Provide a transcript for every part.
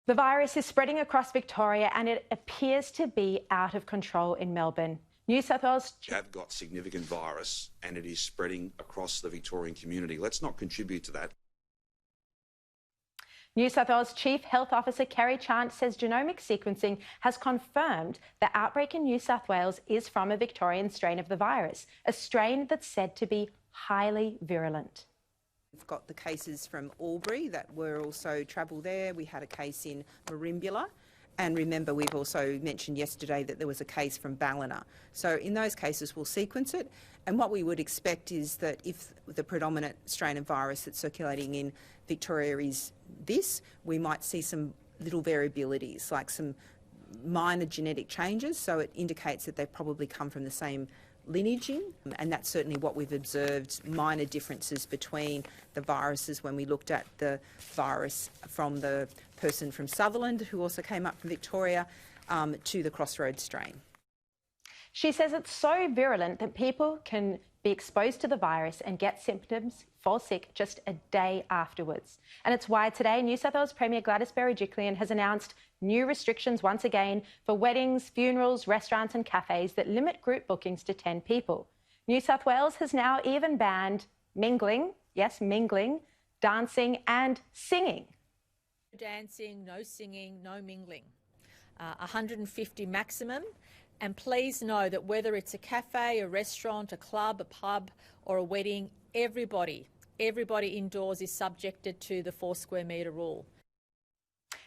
The virus is spreading across Victoria and it appears to be out of control in Melbourne. New South Wales have got significant virus and it is spreading across the Victorian community. Let's not contribute to that. New South Wales Chief Health Officer Kerry Chant says genomic sequencing has confirmed the outbreak in New South Wales is from a Victorian strain of the virus, a strain that's said to be highly virulent. We've got the cases from Albury that were also travelled there. We had a case in Merimbula. And remember, we've also mentioned yesterday that there was a case from Ballina. So in those cases, we'll sequence it. And what we would expect is that if the predominant strain of virus that's circulating in Victoria is this, we might see some little variabilities, like some minor genetic changes. So it indicates that they probably come from the same lineaging, and that's certainly what we've observed, minor differences between the viruses when we looked at the virus from the person from Sutherland, who also came up from Victoria, to the Crossroads strain. She says it's so virulent that people can be exposed to the virus and get symptoms, fall sick just a day afterwards. And it's why today New South Wales Premier Gladys Berejiklian has announced new restrictions once again for weddings, funerals, restaurants and cafes that limit group bookings to 10 people. New South Wales has now even banned mingling, yes, mingling, dancing and singing. Dancing, no singing, no mingling. 150 maximum. And please know that whether it's a cafe, a restaurant, a club, a pub or a wedding, everybody indoors is subjected to the 4 square metre rule.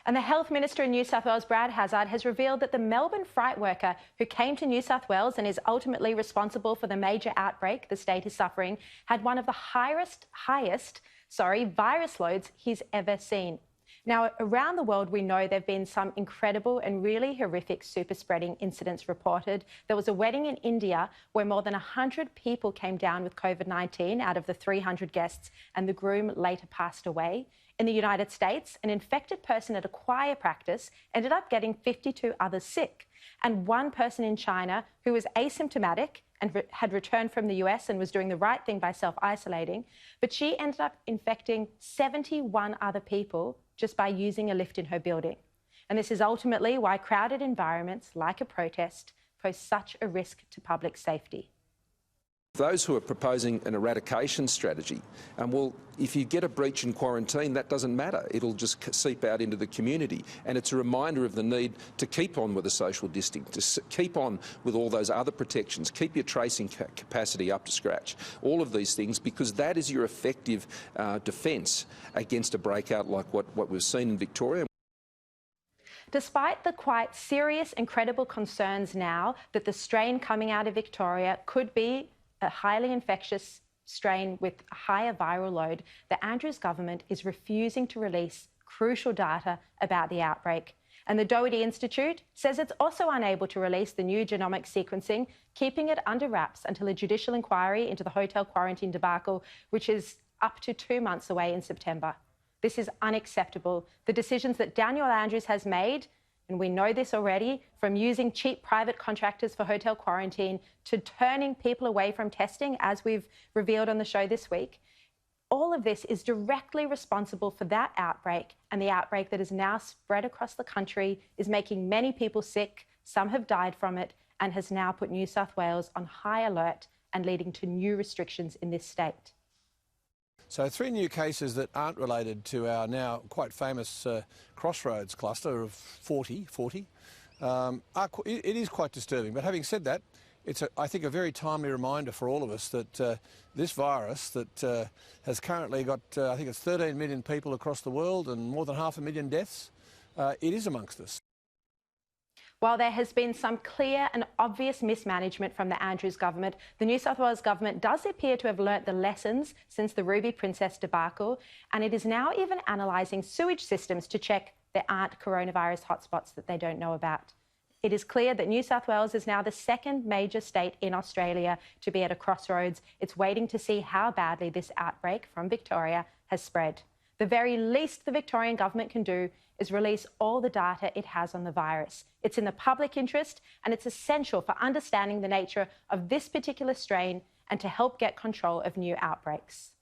And the Health Minister in New South Wales, Brad Hazzard, has revealed that the Melbourne freight worker who came to New South Wales and is ultimately responsible for the major outbreak the state is suffering had one of the highest virus loads he's ever seen. Now, around the world, we know there have been some incredible and really horrific super spreading incidents reported. There was a wedding in India where more than 100 people came down with COVID-19 out of the 300 guests, and the groom later passed away. In the United States, an infected person at a choir practice ended up getting 52 others sick. And one person in China who was asymptomatic and had returned from the US and was doing the right thing by self-isolating, but she ended up infecting 71 other people just by using a lift in her building. And this is ultimately why crowded environments like a protest pose such a risk to public safety. Those who are proposing an eradication strategy, well, if you get a breach in quarantine, that doesn't matter. It'll just seep out into the community. And it's a reminder of the need to keep on with the social distancing, to keep on with all those other protections, keep your tracing capacity up to scratch, all of these things, because that is your effective defence against a breakout like what we've seen in Victoria. Despite the quite serious and credible concerns now that the strain coming out of Victoria could be a highly infectious strain with a higher viral load, the Andrews government is refusing to release crucial data about the outbreak. And the Doherty Institute says it's also unable to release the new genomic sequencing, keeping it under wraps until a judicial inquiry into the hotel quarantine debacle, which is up to 2 months away in September. This is unacceptable. The decisions that Daniel Andrews has made, and we know this already, from using cheap private contractors for hotel quarantine to turning people away from testing, as we've revealed on the show this week, all of this is directly responsible for that outbreak, and the outbreak that is now spread across the country is making many people sick, some have died from it, and has now put New South Wales on high alert and leading to new restrictions in this state. So 3 new cases that aren't related to our now quite famous Crossroads cluster of 40. It is quite disturbing. But having said that, it's, I think, a very timely reminder for all of us that this virus that has currently got, I think it's 13 million people across the world and more than 500,000 deaths, it is amongst us. While there has been some clear and obvious mismanagement from the Andrews government, the New South Wales government does appear to have learnt the lessons since the Ruby Princess debacle, and it is now even analysing sewage systems to check there aren't coronavirus hotspots that they don't know about. It is clear that New South Wales is now the second major state in Australia to be at a crossroads. It's waiting to see how badly this outbreak from Victoria has spread. The very least the Victorian government can do is release all the data it has on the virus. It's in the public interest and it's essential for understanding the nature of this particular strain and to help get control of new outbreaks.